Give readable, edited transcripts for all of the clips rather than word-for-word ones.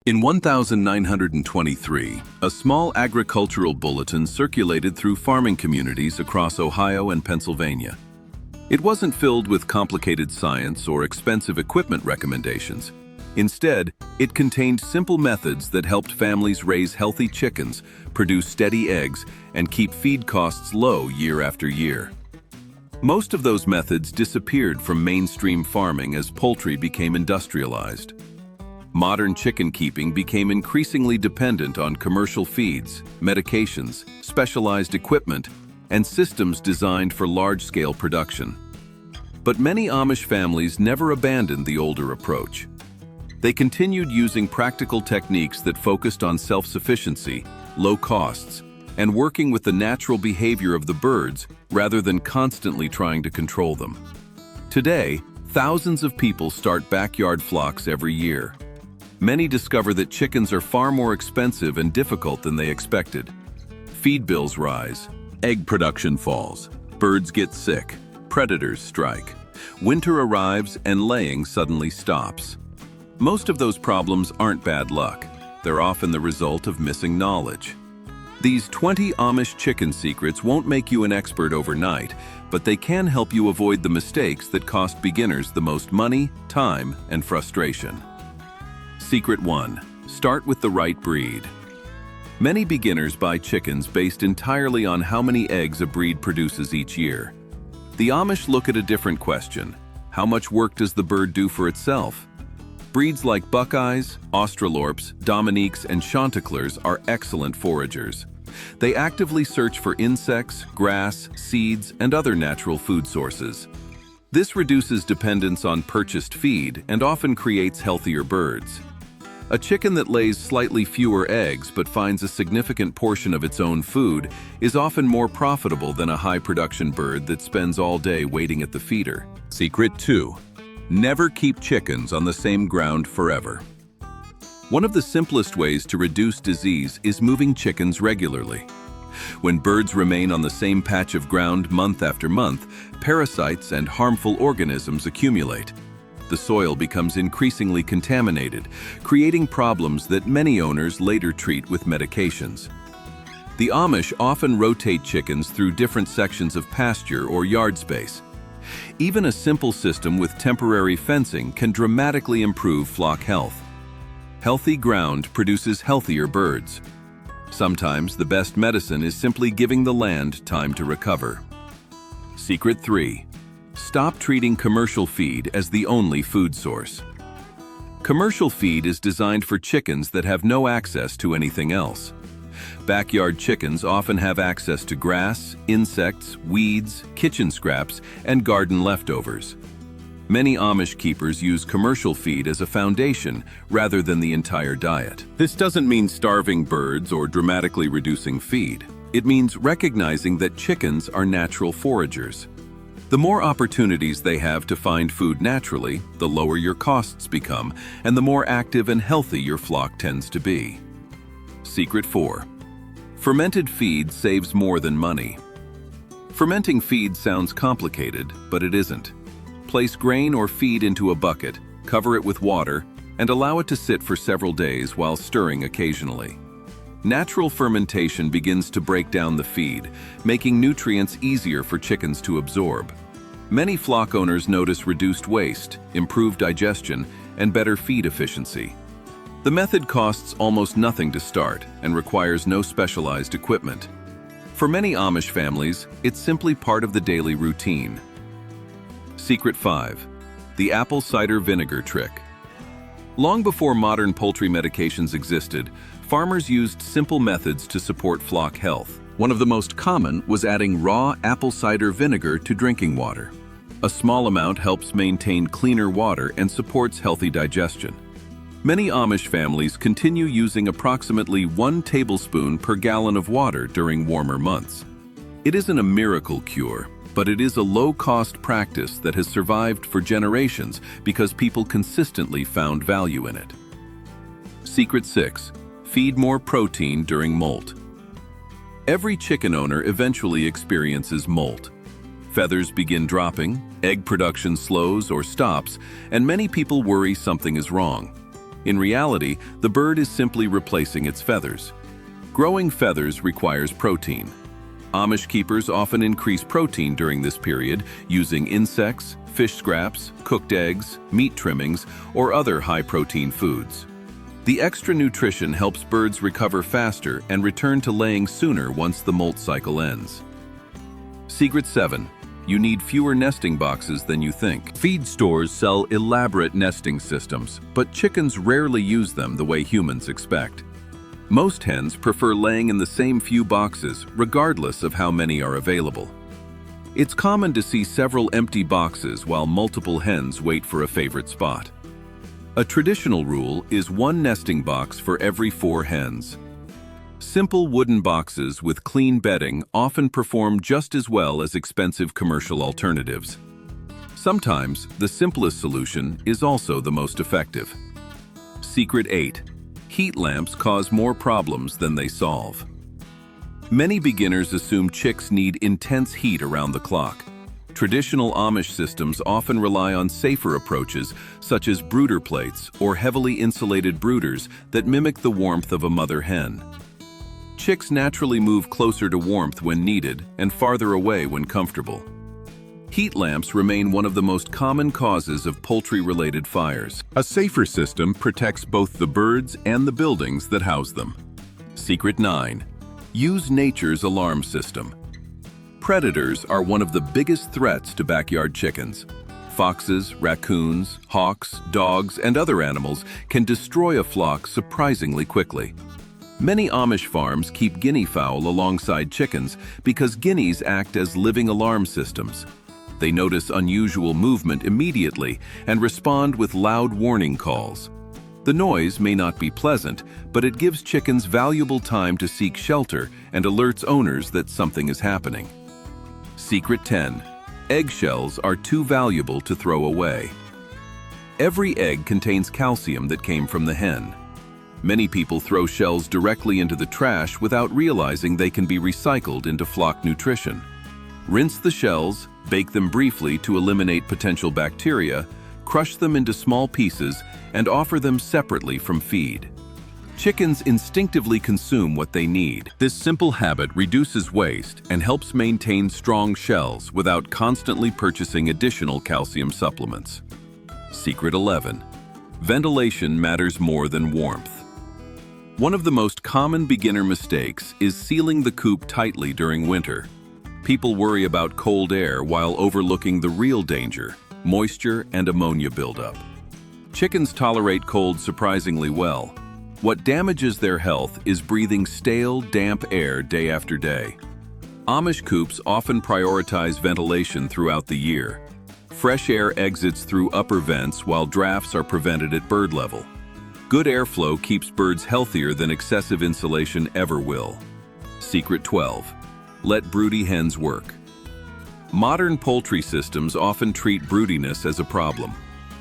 In 1923, a small agricultural bulletin circulated through farming communities across Ohio and Pennsylvania. It wasn't filled with complicated science or expensive equipment recommendations. Instead, it contained simple methods that helped families raise healthy chickens, produce steady eggs, and keep feed costs low year after year. Most of those methods disappeared from mainstream farming as poultry became industrialized. Modern chicken keeping became increasingly dependent on commercial feeds, medications, specialized equipment, and systems designed for large-scale production. But many Amish families never abandoned the older approach. They continued using practical techniques that focused on self-sufficiency, low costs, and working with the natural behavior of the birds rather than constantly trying to control them. Today, thousands of people start backyard flocks every year. Many discover that chickens are far more expensive and difficult than they expected. Feed bills rise, egg production falls, birds get sick, predators strike. Winter arrives and laying suddenly stops. Most of those problems aren't bad luck. They're often the result of missing knowledge. These 20 Amish chicken secrets won't make you an expert overnight, but they can help you avoid the mistakes that cost beginners the most money, time, and frustration. Secret 1. Start with the right breed. Many beginners buy chickens based entirely on how many eggs a breed produces each year. The Amish look at a different question. How much work does the bird do for itself? Breeds like Buckeyes, Australorps, Dominiques, and Chanticleers are excellent foragers. They actively search for insects, grass, seeds, and other natural food sources. This reduces dependence on purchased feed and often creates healthier birds. A chicken that lays slightly fewer eggs but finds a significant portion of its own food is often more profitable than a high-production bird that spends all day waiting at the feeder. Secret 2. Never keep chickens on the same ground forever. One of the simplest ways to reduce disease is moving chickens regularly. When birds remain on the same patch of ground month after month, parasites and harmful organisms accumulate. The soil becomes increasingly contaminated, creating problems that many owners later treat with medications. The Amish often rotate chickens through different sections of pasture or yard space. Even a simple system with temporary fencing can dramatically improve flock health. Healthy ground produces healthier birds. Sometimes the best medicine is simply giving the land time to recover. Secret 3. Stop treating commercial feed as the only food source. Commercial feed is designed for chickens that have no access to anything else. Backyard chickens often have access to grass, insects, weeds, kitchen scraps, and garden leftovers. Many Amish keepers use commercial feed as a foundation rather than the entire diet. This doesn't mean starving birds or dramatically reducing feed. It means recognizing that chickens are natural foragers. The more opportunities they have to find food naturally, the lower your costs become, and the more active and healthy your flock tends to be. Secret 4. Fermented feed saves more than money. Fermenting feed sounds complicated, but it isn't. Place grain or feed into a bucket, cover it with water, and allow it to sit for several days while stirring occasionally. Natural fermentation begins to break down the feed, making nutrients easier for chickens to absorb. Many flock owners notice reduced waste, improved digestion, and better feed efficiency. The method costs almost nothing to start and requires no specialized equipment. For many Amish families, it's simply part of the daily routine. Secret 5. The apple cider vinegar trick. Long before modern poultry medications existed, farmers used simple methods to support flock health. One of the most common was adding raw apple cider vinegar to drinking water. A small amount helps maintain cleaner water and supports healthy digestion. Many Amish families continue using approximately 1 tablespoon per gallon of water during warmer months. It isn't a miracle cure, but it is a low-cost practice that has survived for generations because people consistently found value in it. Secret 6. Feed more protein during molt. Every chicken owner eventually experiences molt. Feathers begin dropping, egg production slows or stops, and many people worry something is wrong. In reality, the bird is simply replacing its feathers. Growing feathers requires protein. Amish keepers often increase protein during this period using insects, fish scraps, cooked eggs, meat trimmings, or other high-protein foods. The extra nutrition helps birds recover faster and return to laying sooner once the molt cycle ends. Secret 7. You need fewer nesting boxes than you think. Feed stores sell elaborate nesting systems, but chickens rarely use them the way humans expect. Most hens prefer laying in the same few boxes, regardless of how many are available. It's common to see several empty boxes while multiple hens wait for a favorite spot. A traditional rule is one nesting box for every 4 hens. Simple wooden boxes with clean bedding often perform just as well as expensive commercial alternatives. Sometimes, the simplest solution is also the most effective. Secret 8. Heat lamps cause more problems than they solve. Many beginners assume chicks need intense heat around the clock. Traditional Amish systems often rely on safer approaches, such as brooder plates or heavily insulated brooders that mimic the warmth of a mother hen. Chicks naturally move closer to warmth when needed and farther away when comfortable. Heat lamps remain one of the most common causes of poultry-related fires. A safer system protects both the birds and the buildings that house them. Secret 9. Use nature's alarm system. Predators are one of the biggest threats to backyard chickens. Foxes, raccoons, hawks, dogs, and other animals can destroy a flock surprisingly quickly. Many Amish farms keep guinea fowl alongside chickens because guineas act as living alarm systems. They notice unusual movement immediately and respond with loud warning calls. The noise may not be pleasant, but it gives chickens valuable time to seek shelter and alerts owners that something is happening. Secret 10. Eggshells are too valuable to throw away. Every egg contains calcium that came from the hen. Many people throw shells directly into the trash without realizing they can be recycled into flock nutrition. Rinse the shells, bake them briefly to eliminate potential bacteria, crush them into small pieces, and offer them separately from feed. Chickens instinctively consume what they need. This simple habit reduces waste and helps maintain strong shells without constantly purchasing additional calcium supplements. Secret 11. Ventilation matters more than warmth. One of the most common beginner mistakes is sealing the coop tightly during winter. People worry about cold air while overlooking the real danger, moisture and ammonia buildup. Chickens tolerate cold surprisingly well. What damages their health is breathing stale, damp air day after day. Amish coops often prioritize ventilation throughout the year. Fresh air exits through upper vents while drafts are prevented at bird level. Good airflow keeps birds healthier than excessive insulation ever will. Secret 12. Let broody hens work. Modern poultry systems often treat broodiness as a problem.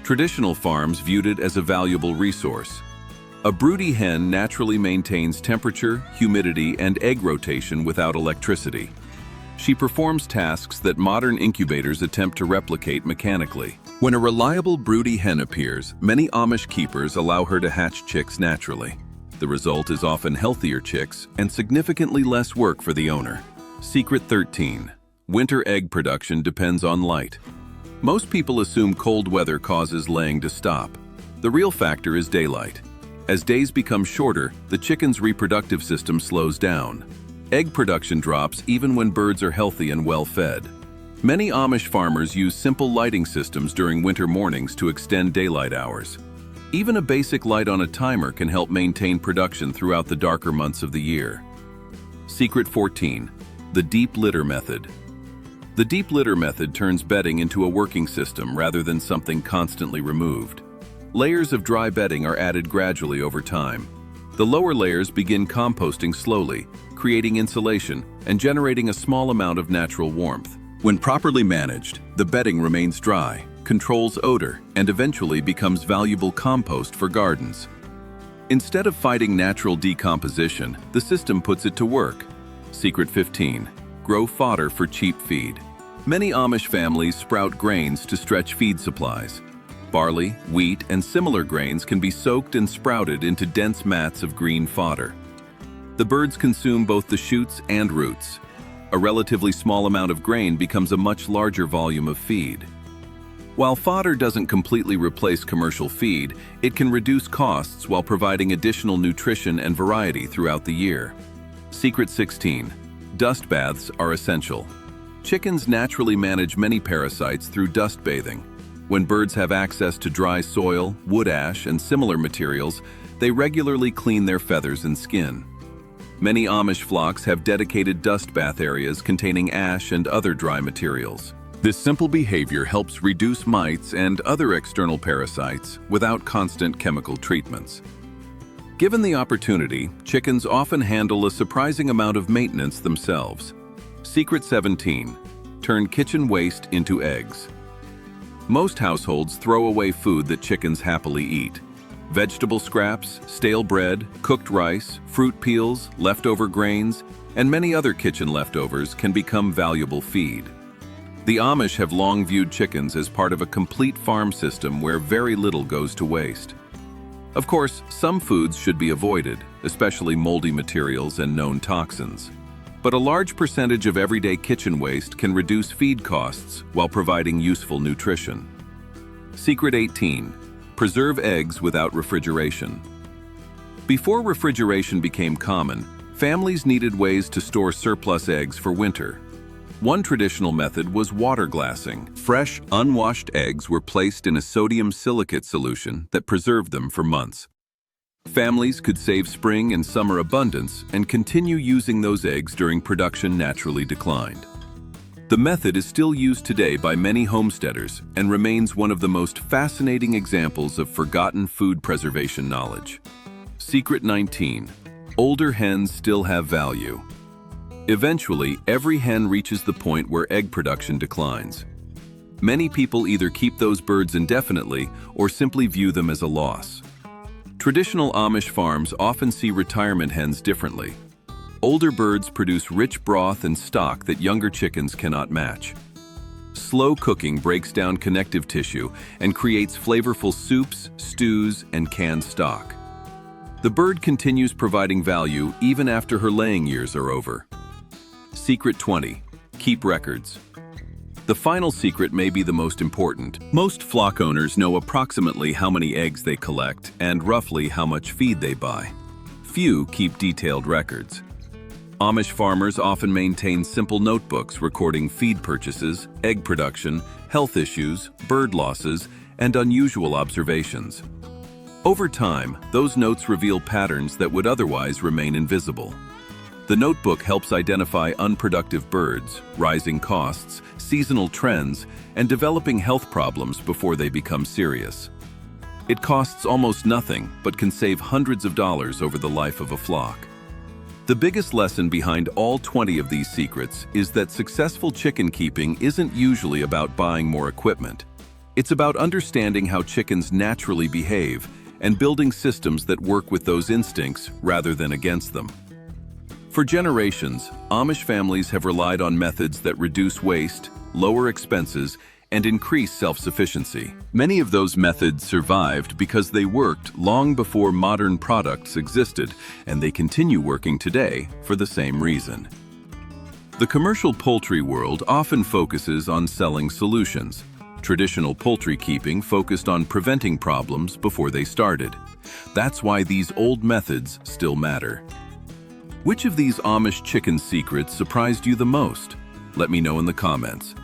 Traditional farms viewed it as a valuable resource. A broody hen naturally maintains temperature, humidity, and egg rotation without electricity. She performs tasks that modern incubators attempt to replicate mechanically. When a reliable broody hen appears, many Amish keepers allow her to hatch chicks naturally. The result is often healthier chicks and significantly less work for the owner. Secret 13. Winter egg production depends on light. Most people assume cold weather causes laying to stop. The real factor is daylight. As days become shorter, the chicken's reproductive system slows down. Egg production drops even when birds are healthy and well-fed. Many Amish farmers use simple lighting systems during winter mornings to extend daylight hours. Even a basic light on a timer can help maintain production throughout the darker months of the year. Secret 14. The deep litter method. The deep litter method turns bedding into a working system rather than something constantly removed. Layers of dry bedding are added gradually over time. The lower layers begin composting slowly, creating insulation and generating a small amount of natural warmth. When properly managed, the bedding remains dry, controls odor, and eventually becomes valuable compost for gardens. Instead of fighting natural decomposition, the system puts it to work. Secret 15. Grow fodder for cheap feed. Many Amish families sprout grains to stretch feed supplies. Barley, wheat, and similar grains can be soaked and sprouted into dense mats of green fodder. The birds consume both the shoots and roots. A relatively small amount of grain becomes a much larger volume of feed. While fodder doesn't completely replace commercial feed, it can reduce costs while providing additional nutrition and variety throughout the year. Secret 16. Dust baths are essential. Chickens naturally manage many parasites through dust bathing. When birds have access to dry soil, wood ash, and similar materials, they regularly clean their feathers and skin. Many Amish flocks have dedicated dust bath areas containing ash and other dry materials. This simple behavior helps reduce mites and other external parasites without constant chemical treatments. Given the opportunity, chickens often handle a surprising amount of maintenance themselves. Secret 17. Turn kitchen waste into eggs. Most households throw away food that chickens happily eat. Vegetable scraps, stale bread, cooked rice, fruit peels, leftover grains, and many other kitchen leftovers can become valuable feed. The Amish have long viewed chickens as part of a complete farm system where very little goes to waste. Of course, some foods should be avoided, especially moldy materials and known toxins. But a large percentage of everyday kitchen waste can reduce feed costs while providing useful nutrition. Secret 18. Preserve eggs without refrigeration. Before refrigeration became common, families needed ways to store surplus eggs for winter. One traditional method was water glassing. Fresh, unwashed eggs were placed in a sodium silicate solution that preserved them for months. Families could save spring and summer abundance and continue using those eggs during production naturally declined. The method is still used today by many homesteaders and remains one of the most fascinating examples of forgotten food preservation knowledge. Secret 19. Older hens still have value. Eventually, every hen reaches the point where egg production declines. Many people either keep those birds indefinitely or simply view them as a loss. Traditional Amish farms often see retirement hens differently. Older birds produce rich broth and stock that younger chickens cannot match. Slow cooking breaks down connective tissue and creates flavorful soups, stews, and canned stock. The bird continues providing value even after her laying years are over. Secret 20. Keep records. The final secret may be the most important. Most flock owners know approximately how many eggs they collect and roughly how much feed they buy. Few keep detailed records. Amish farmers often maintain simple notebooks recording feed purchases, egg production, health issues, bird losses, and unusual observations. Over time, those notes reveal patterns that would otherwise remain invisible. The notebook helps identify unproductive birds, rising costs, seasonal trends, and developing health problems before they become serious. It costs almost nothing, but can save hundreds of dollars over the life of a flock. The biggest lesson behind all 20 of these secrets is that successful chicken keeping isn't usually about buying more equipment. It's about understanding how chickens naturally behave and building systems that work with those instincts rather than against them. For generations, Amish families have relied on methods that reduce waste, lower expenses, and increase self-sufficiency. Many of those methods survived because they worked long before modern products existed, and they continue working today for the same reason. The commercial poultry world often focuses on selling solutions. Traditional poultry keeping focused on preventing problems before they started. That's why these old methods still matter. Which of these Amish chicken secrets surprised you the most? Let me know in the comments.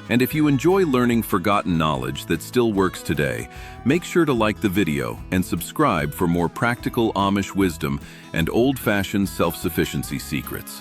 And if you enjoy learning forgotten knowledge that still works today, make sure to like the video and subscribe for more practical Amish wisdom and old-fashioned self-sufficiency secrets.